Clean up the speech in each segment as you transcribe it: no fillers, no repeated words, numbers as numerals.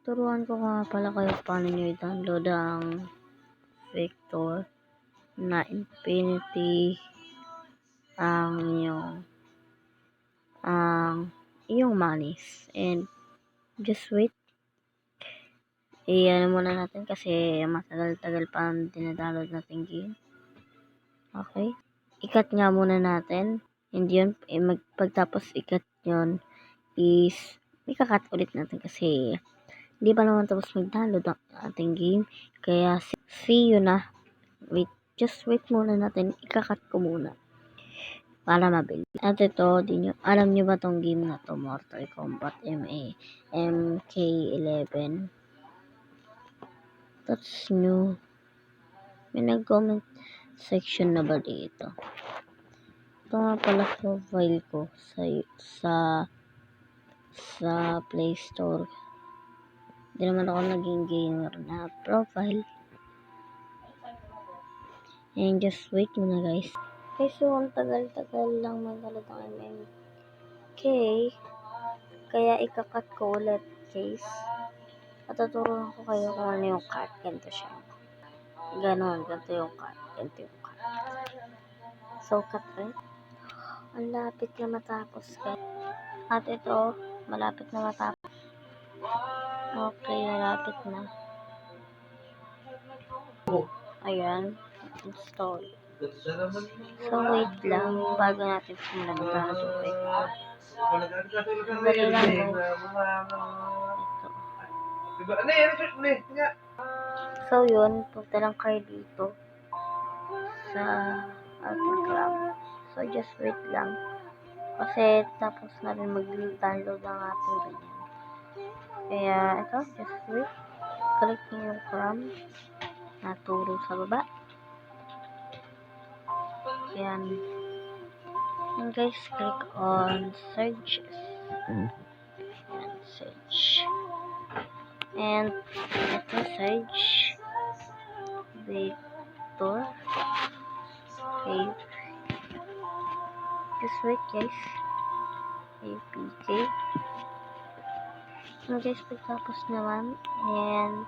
Turuan ko nga pala kayo paano nyo i-download ang Vector na Infinity ang iyong manis. And just wait. Iyan muna natin kasi matagal-tagal pa ang dinadownload natin game. Okay. Ikat nga muna natin. Hindi yun, pagtapos ikat yun is ikakat ulit natin kasi hindi pa naman tapos mag-download ang ating game. Kaya see you na. Just wait muna natin. Ikakat ko muna para mabilis. At ito, alam nyo ba tong game na to? Mortal Kombat MK11. That's new. May nag-comment section na ba dito? Ito nga pala profile ko sa Play Store. Hindi naman ako naging gamer na profile. And just wait muna guys. Okay, so ang tagal-tagal lang mag-download ang MMK. Kaya ikakat ko ulit guys. At tuturuan ko kayo kung ano yung cut. Ganito siya. Ganon, ganito yung cut. Ganito yung cut. So cut rin. Ang lapit na matapos guys. At ito, malapit na matapos. Okay, malapit na. Ayan, install. So wait lang bago natin simulan ang Vector. Dali lang guys. Ito. So yun, punta lang kayo dito sa Autogram. So just wait lang. Kasi tapos na rin mag-download ang ating ganyan. Kaya ito, just wait. Click nyo yung Chrome. Naturo sa baba. Ayan. And guys, click on search. Ayan, search. And ito, search Vector. Okay. Just wait guys. APK. So guys, pagtapos naman, and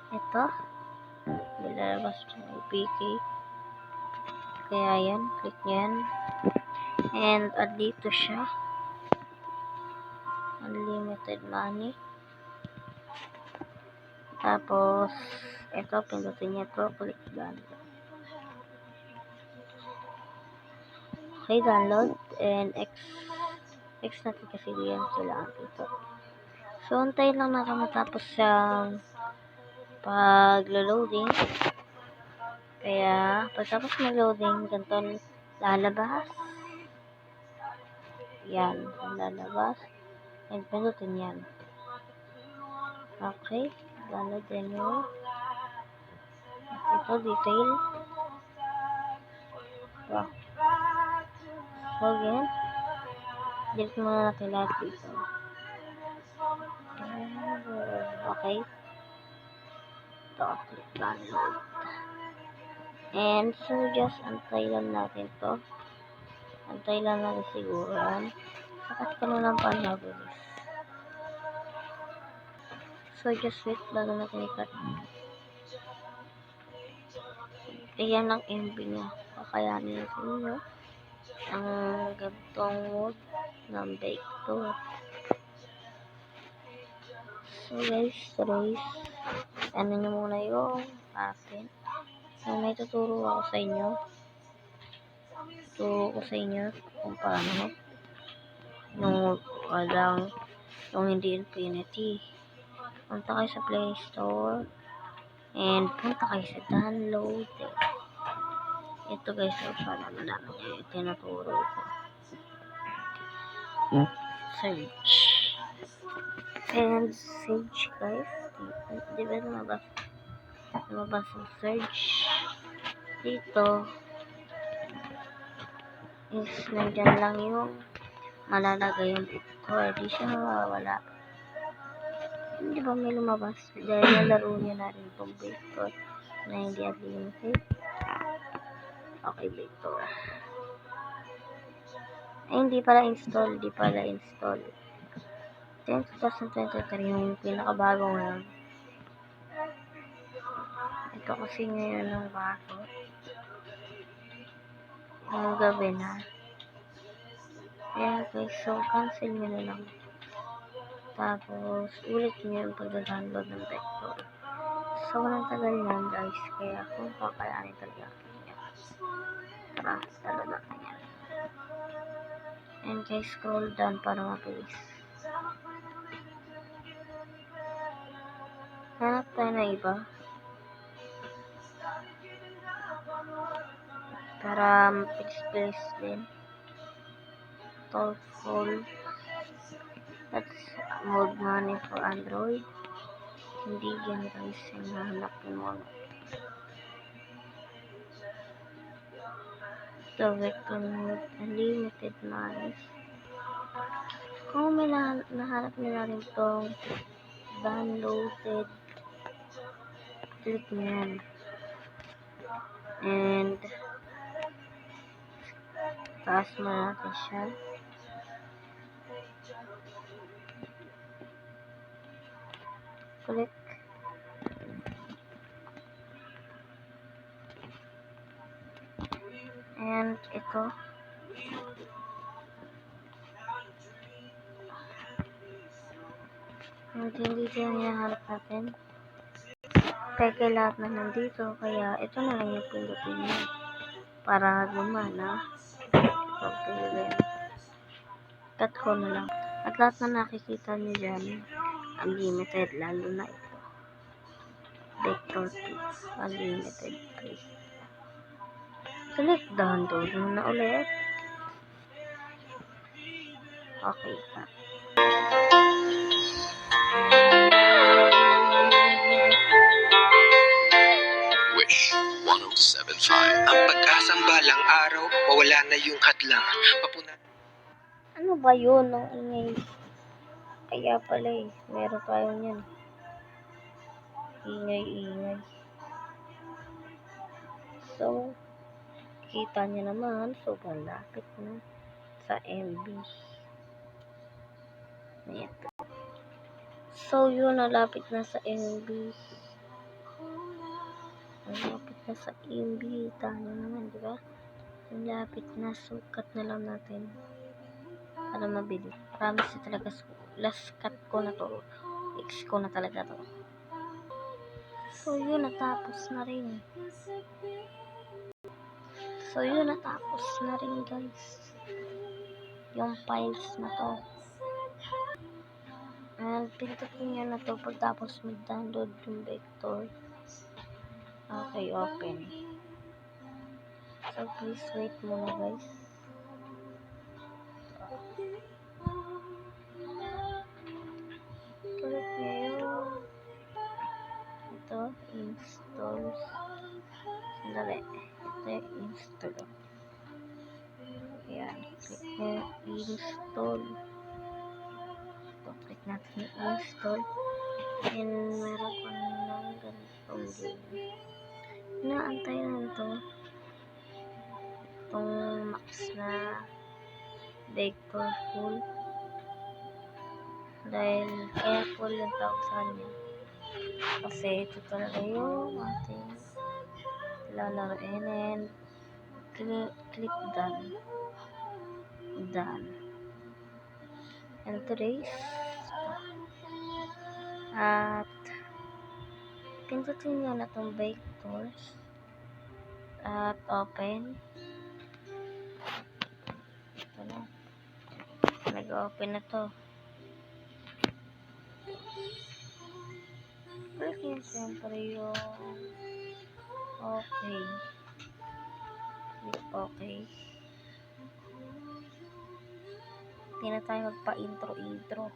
ito, lalabas yung APK. Kaya yan, click yan. And dito siya. Unlimited money. Tapos, ito, pindutin niya ito, click download. Okay, download. And X natin kasi yan kailangan dito. So, antayin lang natin matapos ang pag-loading. Kaya, pagtapos mag-loading, ganito lalabas. Yan, lalabas. And pindutin yan. Okay, download din yun. Ito, detail. Ito. So, again. Delete muna natin lahat dito. Okay. Ito, click download. And so, just antay lang natin to. Antay lang natin siguro. Sakat ko na lang para mabilis. So, just wait bago natin ikat. Ayan lang MB niya. Kakayanin na sa inyo. Ang gantong mode ng Vector. So guys, trace. Ano nyo muna yung akin. So, may tuturo ako sa inyo. Tuturo ko sa inyo kung paano. Yung walang, yung hindi Infinity. Punta kayo sa Play Store. And punta kayo sa download. Ito guys, para malaman nyo yung tinuturo ko. Search. And search guys. Di ba lumabas ang search? Dito is nandyan lang yung malalagay yung Vector. Di siya mawawala. Hindi ba may lumabas? Dahil nalaro niya na rin itong Vector na hindi unlimited. Okay, Vector. Ay, hindi pala install. Ito yung 2023, yung pinakabago ngayon. Ito kasi ngayon ang bago. Yung gabi na. Kaya guys, so cancel nyo na lang. Tapos, ulit nyo yung pag-download ng Vector. So, walang tagal yan guys. Kaya kung kakayanin talaga yan. Tara, tala natin yan. And guys, scroll down para mabilis. Hanap tayo na iba. Para mabilis-bilis din. Thoughtful. That's mode money for Android. Hindi yan guys yung hahanapin mo. Ito, Vector mode. Unlimited money. Kung may nahanap nyo na rin itong downloaded, click nyo yan. And taas mo natin siya. Click. And ito. Hindi yan hinahanap natin. Kaya lahat na nandito. Kaya ito na lang yung pindutin nyo. Para gumana. Ito pindutin. Cut ko na lang. At lahat na nakikita nyo dyan, unlimited. Lalo na ito. Vector 2. Unlimited. Click download muna ulit. Okay. Wish 1075. Ang pag-asang balang araw, mawala na yung hadlang. Ano ba yun? Ang ingay. Kaya pala meron tayo niyan. Ingay. So, kita niyo naman, sobrang lapit na sa MB. Ayan. So, yun, nalapit na sa MB. Nalapit na sa MB. Tano naman, di ba? Nalapit na, sukat na lang natin. Para mabili. Promise na talaga, last cut ko na to. X ko na talaga to. So, yun, natapos na rin. Guys. Yung files na to. And pindutin nyo na to pagtapos mag-download yung Vector. Okay, open. So, please wait muna guys. Click nyo yung ito, install. Sandali. Ito yung install. Ayan. Click nyo yung install. Click natin yung install. And meron pa ng ganitong game. Inaantay lang ito. Itong max na Vector full. Dahil kaya full yung tawag sa kanya. Kasi ito talaga yung ating lalaroin. And click done. And trace. At pindutin nyo na itong Vectors. At open. Ito na. Nag-open na to. Click nyo siyempre yung okay. Click okay. Hindi na tayo magpa-intro.